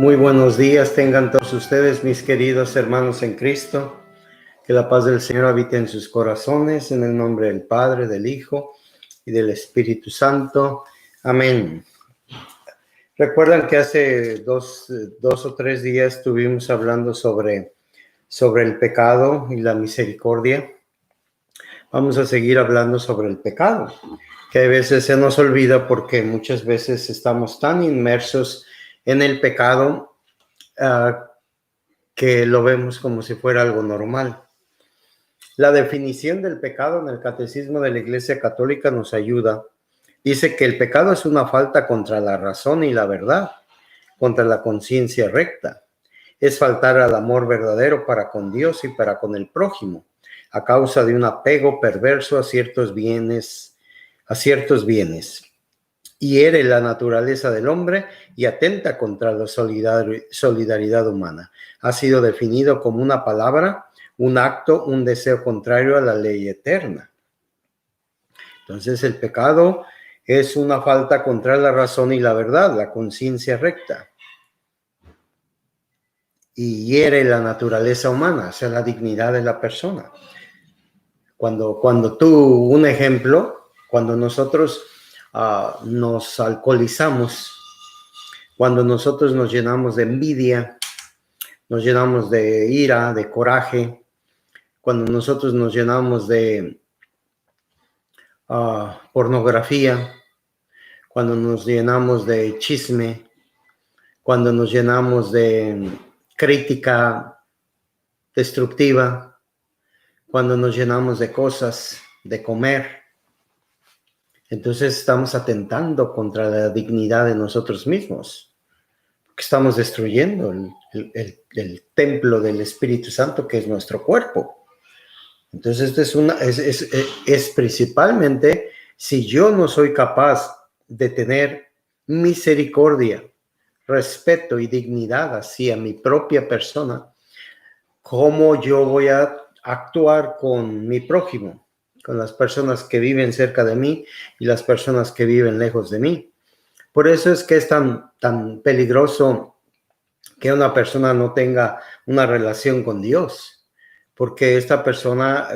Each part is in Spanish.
Muy buenos días tengan todos ustedes, mis queridos hermanos en Cristo. Que la paz del Señor habite en sus corazones, en el nombre del Padre, del Hijo y del Espíritu Santo. Amén. Recuerdan que hace dos o tres días estuvimos hablando sobre el pecado y la misericordia. Vamos a seguir hablando sobre el pecado, que a veces se nos olvida porque muchas veces estamos tan inmersos en el pecado que lo vemos como si fuera algo normal. La definición del pecado en el Catecismo de la Iglesia Católica nos ayuda. Dice que el pecado es una falta contra la razón y la verdad, contra la conciencia recta. Es faltar al amor verdadero para con Dios y para con el prójimo, a causa de un apego perverso a ciertos bienes. Hiere la naturaleza del hombre y atenta contra la solidaridad humana. Ha sido definido como una palabra, un acto, un deseo contrario a la ley eterna. Entonces el pecado es una falta contra la razón y la verdad, la conciencia recta. Y hiere la naturaleza humana, o sea, la dignidad de la persona. Cuando tú, un ejemplo, cuando nosotros nos alcoholizamos, cuando nosotros nos llenamos de envidia, nos llenamos de ira, de coraje, cuando nosotros nos llenamos de pornografía, cuando nos llenamos de chisme, cuando nos llenamos de crítica destructiva, cuando nos llenamos de cosas, de comer, entonces estamos atentando contra la dignidad de nosotros mismos, porque estamos destruyendo el templo del Espíritu Santo, que es nuestro cuerpo. Entonces esto es principalmente si yo no soy capaz de tener misericordia, respeto y dignidad hacia mi propia persona, ¿cómo yo voy a actuar con mi prójimo, con las personas que viven cerca de mí y las personas que viven lejos de mí? Por eso es que es tan peligroso que una persona no tenga una relación con Dios, porque esta persona,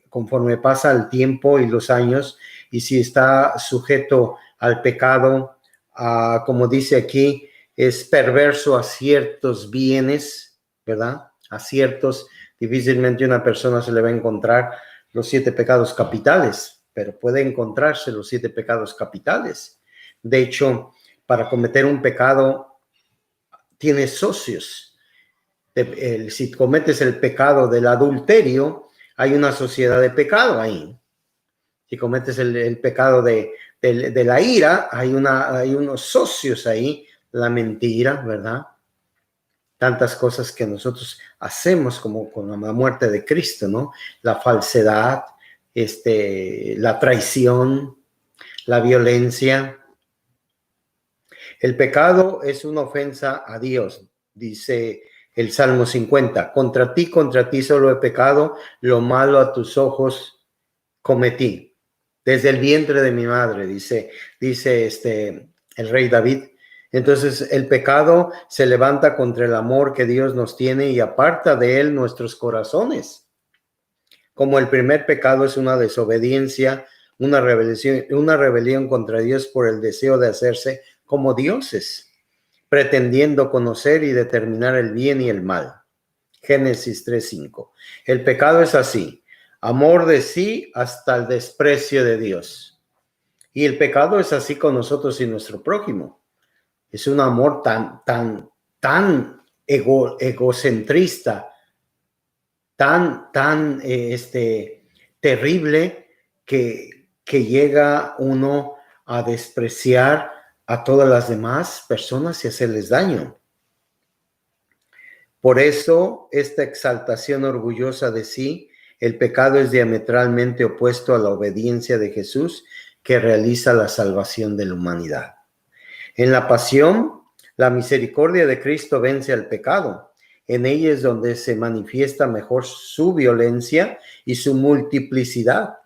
conforme pasa el tiempo y los años, y si está sujeto al pecado, como dice aquí, es perverso a ciertos bienes, ¿verdad? A ciertos, difícilmente una persona se le va a encontrar los 7 pecados capitales, pero puede encontrarse los 7 pecados capitales. De hecho, para cometer un pecado, tienes socios. Si cometes el pecado del adulterio, hay una sociedad de pecado ahí. Si cometes el pecado de la ira, hay unos socios ahí, la mentira, ¿verdad? Tantas cosas que nosotros hacemos como con la muerte de Cristo, ¿no? La falsedad, la traición, la violencia. El pecado es una ofensa a Dios, dice el Salmo 50. Contra ti solo he pecado, lo malo a tus ojos cometí. Desde el vientre de mi madre, dice el rey David. Entonces el pecado se levanta contra el amor que Dios nos tiene y aparta de él nuestros corazones. Como el primer pecado es una desobediencia, una rebelión contra Dios por el deseo de hacerse como dioses, pretendiendo conocer y determinar el bien y el mal. Génesis 3:5. El pecado es así: amor de sí hasta el desprecio de Dios. Y el pecado es así con nosotros y nuestro prójimo. Es un amor tan egocentrista, tan terrible que llega uno a despreciar a todas las demás personas y hacerles daño. Por eso, esta exaltación orgullosa de sí, el pecado es diametralmente opuesto a la obediencia de Jesús, que realiza la salvación de la humanidad. En la pasión, la misericordia de Cristo vence al pecado. En ella es donde se manifiesta mejor su violencia y su multiplicidad.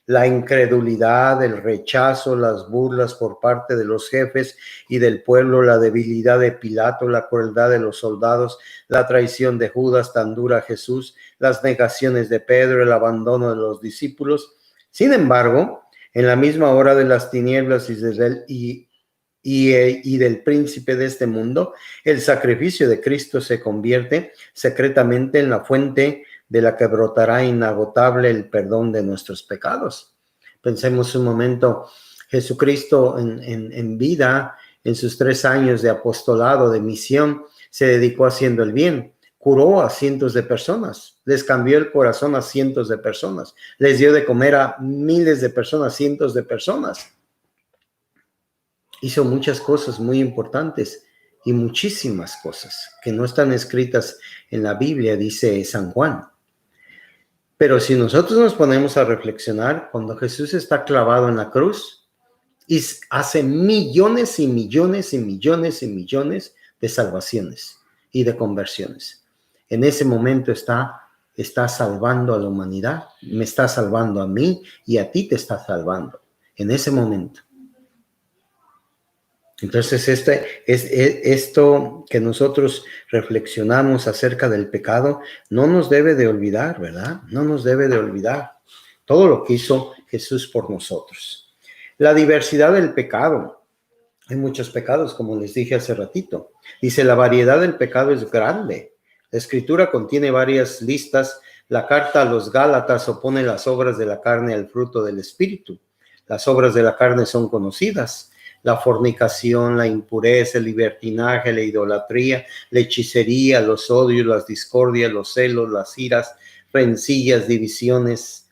La incredulidad, el rechazo, las burlas por parte de los jefes y del pueblo, la debilidad de Pilato, la crueldad de los soldados, la traición de Judas tan dura a Jesús, las negaciones de Pedro, el abandono de los discípulos. Sin embargo, en la misma hora de las tinieblas y del príncipe de este mundo, el sacrificio de Cristo se convierte secretamente en la fuente de la que brotará inagotable el perdón de nuestros pecados. Pensemos un momento, Jesucristo en vida, en sus 3 años de apostolado, de misión, se dedicó haciendo el bien, curó a cientos de personas, les cambió el corazón a cientos de personas, les dio de comer a miles de personas, cientos de personas. Hizo muchas cosas muy importantes y muchísimas cosas que no están escritas en la Biblia, dice San Juan. Pero si nosotros nos ponemos a reflexionar, cuando Jesús está clavado en la cruz y hace millones y millones y millones y millones de salvaciones y de conversiones, en ese momento está salvando a la humanidad, me está salvando a mí y a ti te está salvando en ese momento. Entonces, esto que nosotros reflexionamos acerca del pecado no nos debe de olvidar, ¿verdad? No nos debe de olvidar todo lo que hizo Jesús por nosotros. La diversidad del pecado. Hay muchos pecados, como les dije hace ratito. Dice, la variedad del pecado es grande. La Escritura contiene varias listas. La carta a los Gálatas opone las obras de la carne al fruto del Espíritu. Las obras de la carne son conocidas: la fornicación, la impureza, el libertinaje, la idolatría, la hechicería, los odios, las discordias, los celos, las iras, rencillas, divisiones,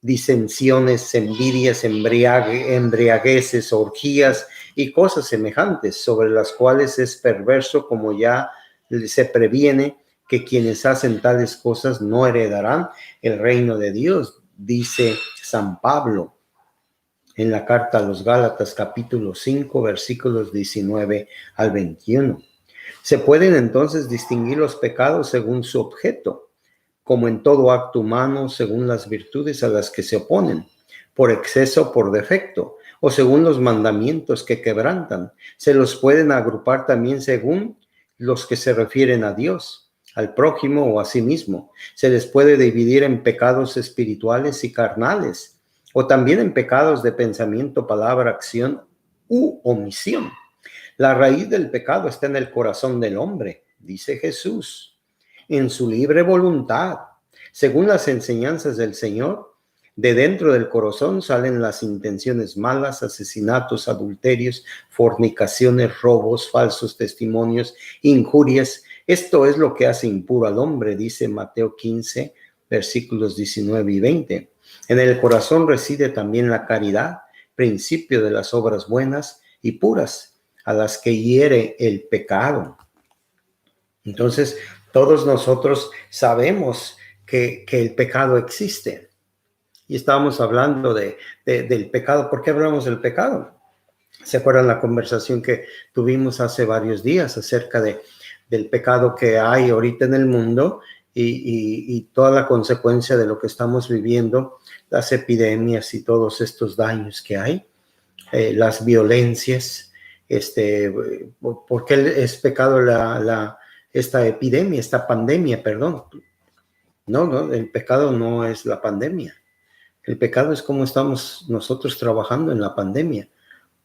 disensiones, envidias, embriagueces, orgías y cosas semejantes, sobre las cuales es perverso, como ya se previene, que quienes hacen tales cosas no heredarán el reino de Dios, dice San Pablo en la carta a los Gálatas, capítulo 5, versículos 19 al 21. Se pueden entonces distinguir los pecados según su objeto, como en todo acto humano, según las virtudes a las que se oponen, por exceso o por defecto, o según los mandamientos que quebrantan. Se los pueden agrupar también según los que se refieren a Dios, al prójimo o a sí mismo. Se les puede dividir en pecados espirituales y carnales, o también en pecados de pensamiento, palabra, acción u omisión. La raíz del pecado está en el corazón del hombre, dice Jesús, en su libre voluntad. Según las enseñanzas del Señor, de dentro del corazón salen las intenciones malas, asesinatos, adulterios, fornicaciones, robos, falsos testimonios, injurias. Esto es lo que hace impuro al hombre, dice Mateo 15, versículos 19 y 20. En el corazón reside también la caridad, principio de las obras buenas y puras, a las que hiere el pecado. Entonces, todos nosotros sabemos que el pecado existe. Y estábamos hablando del pecado. ¿Por qué hablamos del pecado? ¿Se acuerdan la conversación que tuvimos hace varios días acerca del pecado que hay ahorita en el mundo y toda la consecuencia de lo que estamos viviendo, las epidemias y todos estos daños que hay, las violencias? ¿Por qué es pecado esta epidemia, esta pandemia, perdón? No, el pecado no es la pandemia. El pecado es cómo estamos nosotros trabajando en la pandemia.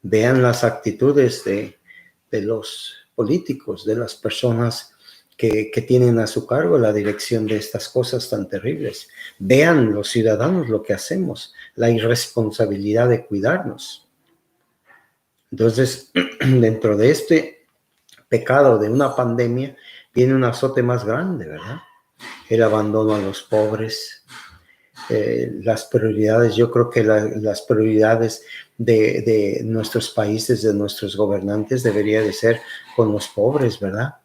Vean las actitudes de los políticos, de las personas que tienen a su cargo la dirección de estas cosas tan terribles. Vean los ciudadanos lo que hacemos, la irresponsabilidad de cuidarnos. Entonces, dentro de este pecado de una pandemia, viene un azote más grande, ¿verdad? El abandono a los pobres, las prioridades. Yo creo que las prioridades de nuestros países, de nuestros gobernantes, debería de ser con los pobres, ¿verdad?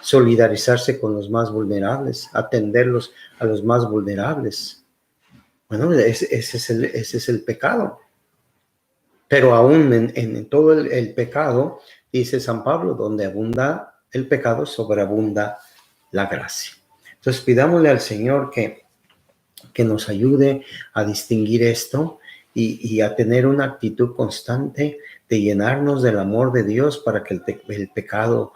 Solidarizarse con los más vulnerables, atenderlos a los más vulnerables. Bueno, ese es el pecado. Pero aún en todo el pecado, dice San Pablo, donde abunda el pecado, sobreabunda la gracia. Entonces pidámosle al Señor que que nos ayude a distinguir esto y a tener una actitud constante de llenarnos del amor de Dios para que el pecado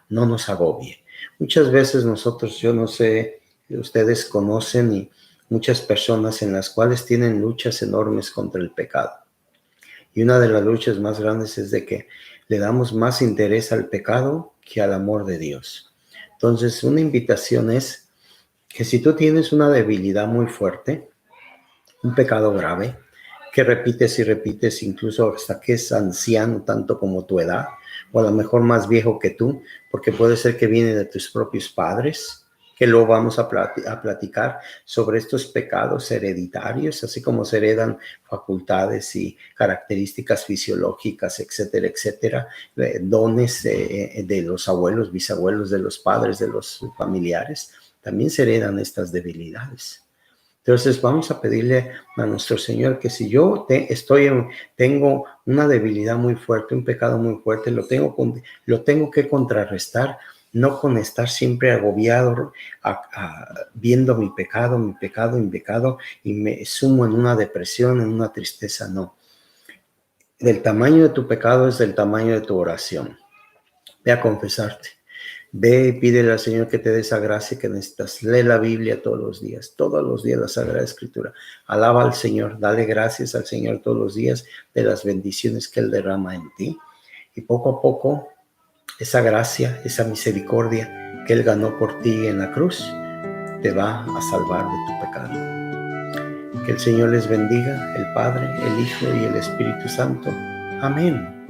no nos agobie. Muchas veces nosotros, yo no sé, ustedes conocen y muchas personas en las cuales tienen luchas enormes contra el pecado. Y una de las luchas más grandes es de que le damos más interés al pecado que al amor de Dios. Entonces, una invitación es que si tú tienes una debilidad muy fuerte, un pecado grave, que repites y repites incluso hasta que es anciano tanto como tu edad, o a lo mejor más viejo que tú, porque puede ser que viene de tus propios padres, que luego vamos a platicar sobre estos pecados hereditarios, así como se heredan facultades y características fisiológicas, etcétera, etcétera, dones de los abuelos, bisabuelos, de los padres, de los familiares, también se heredan estas debilidades. Entonces vamos a pedirle a nuestro Señor que si yo tengo una debilidad muy fuerte, un pecado muy fuerte, lo tengo que contrarrestar, no con estar siempre agobiado viendo mi pecado, y me sumo en una depresión, en una tristeza, no. Del tamaño de tu pecado es del tamaño de tu oración. Ve a confesarte. Ve y pídele al Señor que te dé esa gracia que necesitas. Lee la Biblia todos los días la Sagrada Escritura. Alaba al Señor, dale gracias al Señor todos los días de las bendiciones que Él derrama en ti. Y poco a poco, esa gracia, esa misericordia que Él ganó por ti en la cruz, te va a salvar de tu pecado. Que el Señor les bendiga, el Padre, el Hijo y el Espíritu Santo. Amén.